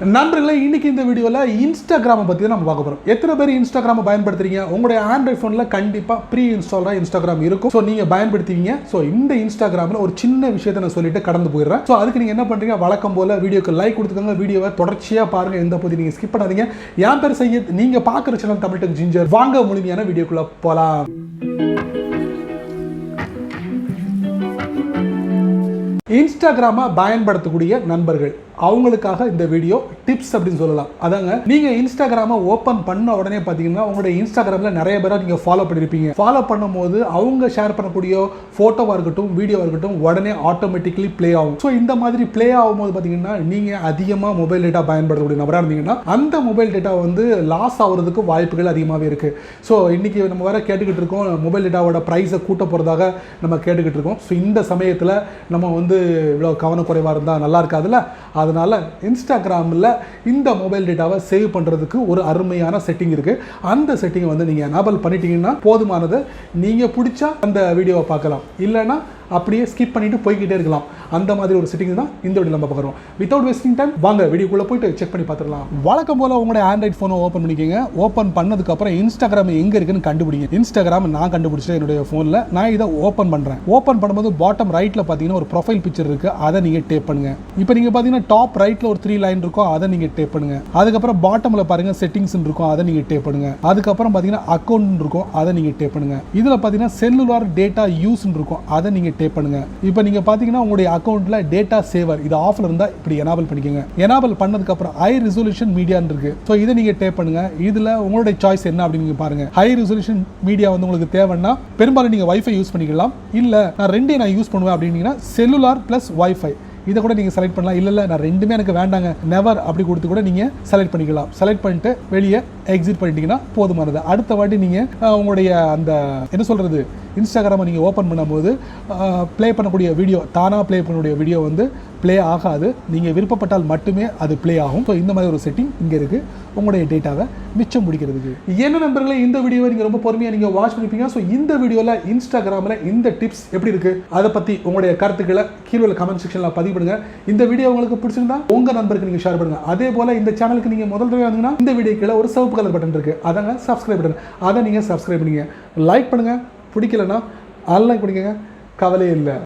நண்பர்களே இன்னைக்கு இந்த வீடியோல இன்ஸ்டாகிராம் பத்தி நம்ம பார்க்க போறோம். எத்தனை பேர் இன்ஸ்டாகிராம் பயன்படுத்துறீங்க? உங்களுடைய ஆண்ட்ராய்ட் போன்ல கண்டிப்பா ப்ரீ இன்ஸ்டால்டா இன்ஸ்டாகிராம் இருக்கும். சோ நீங்க பயன்படுத்துவீங்க. சோ இந்த இன்ஸ்டாகிராம்ல ஒரு சின்ன விஷயத்தை நான் சொல்லிட்டு கடந்து போயிடுறேன். சோ அதுக்கு நீங்க என்ன பண்றீங்க? வழக்கம் போல வீடியோக்கு லைக் கொடுத்துக்கோங்க. வீடியோவை தொடர்ச்சியா பாருங்க. எந்த பத்தி நீங்க ஸ்கிப் பண்ணாதீங்க. என் பேர் சையத். நீங்க பார்க்குற சேனல் தமிழ் டெக் ஜிஞ்சர். வாங்க முழுமையான வீடியோக்குள்ள போலாம். இன்ஸ்டாகிராமை பயன்படுத்தக்கூடிய நண்பர்கள் அவங்களுக்காக இந்த வீடியோ டிப்ஸ் அப்படின்னு சொல்லலாம். அதாங்க நீங்க இன்ஸ்டாகிராமை ஓப்பன் பண்ண உடனே பார்த்தீங்கன்னா உங்களுடைய இன்ஸ்டாகிராமில் நிறைய பேரை நீங்கள் ஃபாலோ பண்ணியிருப்பீங்க. ஃபாலோ பண்ணும்போது அவங்க ஷேர் பண்ணக்கூடிய ஃபோட்டோவாக இருக்கட்டும் வீடியோவாக இருக்கட்டும் உடனே ஆட்டோமேட்டிக்கலி ப்ளே ஆகும். ஸோ இந்த மாதிரி ப்ளே ஆகும்போது பார்த்தீங்கன்னா நீங்கள் அதிகமாக மொபைல் டேட்டா பயன்படுத்தக்கூடிய நபராக இருந்தீங்கன்னா அந்த மொபைல் டேட்டா வந்து லாஸ் ஆகிறதுக்கு வாய்ப்புகள் அதிகமாகவே இருக்குது. ஸோ இன்றைக்கி நம்ம வேற கேட்டுக்கிட்டு இருக்கோம் மொபைல் டேட்டாவோட ப்ரைஸை கூட்ட போகிறதாக நம்ம கேட்டுக்கிட்டு இருக்கோம். ஸோ இந்த சமயத்தில் நம்ம வந்து இவ்வளோ கவனக்குறைவாக இருந்தால் நல்லா இருக்காதுல்ல. அதனால் இன்ஸ்டாகிராமில் இந்த மொபைல் டேட்டாவை சேவ் பண்ணுறதுக்கு ஒரு அருமையான செட்டிங் இருக்குது. அந்த செட்டிங்கை வந்து நீங்கள் எனேபிள் பண்ணிட்டீங்கன்னா போதுமானது. நீங்கள் பிடிச்சா அந்த வீடியோவை பார்க்கலாம், இல்லைன்னா அப்படியே ஸ்கிப் பண்ணிட்டு போய்கிட்டே இருக்கலாம். அந்த மாதிரி ஒரு செட்டிங் தான் இந்த வீடியோ நம்ம பார்க்குறோம். வித்தவுட் வேஸ்டிங் டைம் வாங்க வீடியோக்குள்ளே போயிட்டு செக் பண்ணி பார்த்துக்கலாம். வழக்கம் போல் உங்களுடைய ஆண்ட்ராய்ட் ஃபோனை ஓப்பன் பண்ணிக்கோங்க. ஓப்பன் பண்ணதுக்கப்புறம் இன்ஸ்டாகிராம் எங்கே இருக்குன்னு கண்டுபிடிங்க. இன்ஸ்டாகிராம் நான் கண்டுபிடிச்சேன் என்னுடைய ஃபோனில். நான் இதை ஓப்பன் பண்ணுறேன். ஓப்பன் பண்ணும்போது பாட்டம் ரைட்டில் பார்த்தீங்கன்னா ஒரு ப்ரொஃபைல் பிக்சர் இருக்குது. அதை நீங்கள் டேப் பண்ணுங்க. இப்போ நீங்கள் பார்த்தீங்கன்னா டாப் ரைட்டில் ஒரு 3 லைன் இருக்கும். அதை நீங்கள் டேப் பண்ணுங்க. அதுக்கப்புறம் பாட்டமில் பாருங்கள் செட்டிங்ஸ் இருக்கும். அதை நீங்கள் டேப் பண்ணுங்க. அதுக்கப்புறம் பார்த்தீங்கன்னா அக்கௌண்ட் இருக்கும். அதை நீங்கள் டேப் பண்ணுங்க. இதில் பார்த்தீங்கன்னா செல்லுலார் டேட்டா யூஸ் இருக்கும். அதை நீங்கள் டேப் பண்ணுங்க. இப்போ நீங்க பாத்தீங்கன்னா உங்களுடைய அக்கவுண்ட்ல டேட்டா சேவர் இது ஆஃப்ல இருந்தா இப்படி எனேபிள் பண்ணிக்கங்க. எனேபிள் பண்ணதுக்கு அப்புறம் ஹை ரெசல்யூஷன் மீடியான்னு இருக்கு. சோ இதை நீங்க டேப் பண்ணுங்க. இதுல உங்களுடைய சாய்ஸ் என்ன அப்படின்னு நீங்க பாருங்க. ஹை ரெசல்யூஷன் மீடியா வந்து உங்களுக்கு தேவைன்னா பெரும்பாலும் நீங்க வைஃபை யூஸ் பண்ணிக்கலாம். இல்ல நான் ரெண்டையும் நான் யூஸ் பண்ணுவேன் அப்படின்னீங்கன்னா செல்லுலார் பிளஸ் வைஃபை இதை கூட நீங்கள் செலக்ட் பண்ணலாம். இல்லை நான் ரெண்டுமே எனக்கு வேண்டாங்க நெவர் அப்படி கொடுத்து கூட நீங்கள் செலக்ட் பண்ணிக்கலாம். செலக்ட் பண்ணிட்டு வெளியே எக்ஸிட் பண்ணிட்டீங்கன்னா போதுமானது. அடுத்த வாட்டி நீங்கள் உங்களுடைய அந்த என்ன சொல்கிறது இன்ஸ்டாகிராமை நீங்கள் ஓப்பன் பண்ணும்போது ப்ளே பண்ணக்கூடிய வீடியோ தானாக ப்ளே பண்ணக்கூடிய வீடியோ வந்து ப்ளே ஆகாது. நீங்கள் விருப்பப்பட்டால் மட்டுமே அது ப்ளே ஆகும். ஸோ இந்த மாதிரி ஒரு செட்டிங் இங்கே இருக்குது உங்களுடைய டேட்டாவை மிச்சம் முடிக்கிறதுக்கு. என்ன நண்பர்களே இந்த வீடியோவை நீங்கள் ரொம்ப பொறுமையாக நீங்கள் வாட்ச் பண்ணிப்பீங்க. ஸோ இந்த வீடியோவில் இன்ஸ்டாகிராமில் இந்த டிப்ஸ் எப்படி இருக்குது அதை பற்றி உங்களுடைய கருத்துக்களை கீழே கமெண்ட் செக்ஷனில் பதிவு பண்ணுங்க. இந்த வீடியோ உங்களுக்கு பிடிச்சிருந்தா உங்கள் நண்பருக்கு நீங்கள் ஷேர் பண்ணுங்க. அதே போல் இந்த சேனலுக்கு நீங்கள் முதல் தடவை வந்தீங்கன்னா இந்த வீடியோ கீழே ஒரு சிவப்பு கலர் பட்டன் இருக்குது. அதாங்க சப்ஸ்கிரைப் பட்டன். அதை நீங்கள் சப்ஸ்கிரைப் பண்ணுங்க. லைக் பண்ணுங்கள். பிடிக்கலன்னா அன்லைக் பண்ணிக்கங்க. கவலையே இல்லை.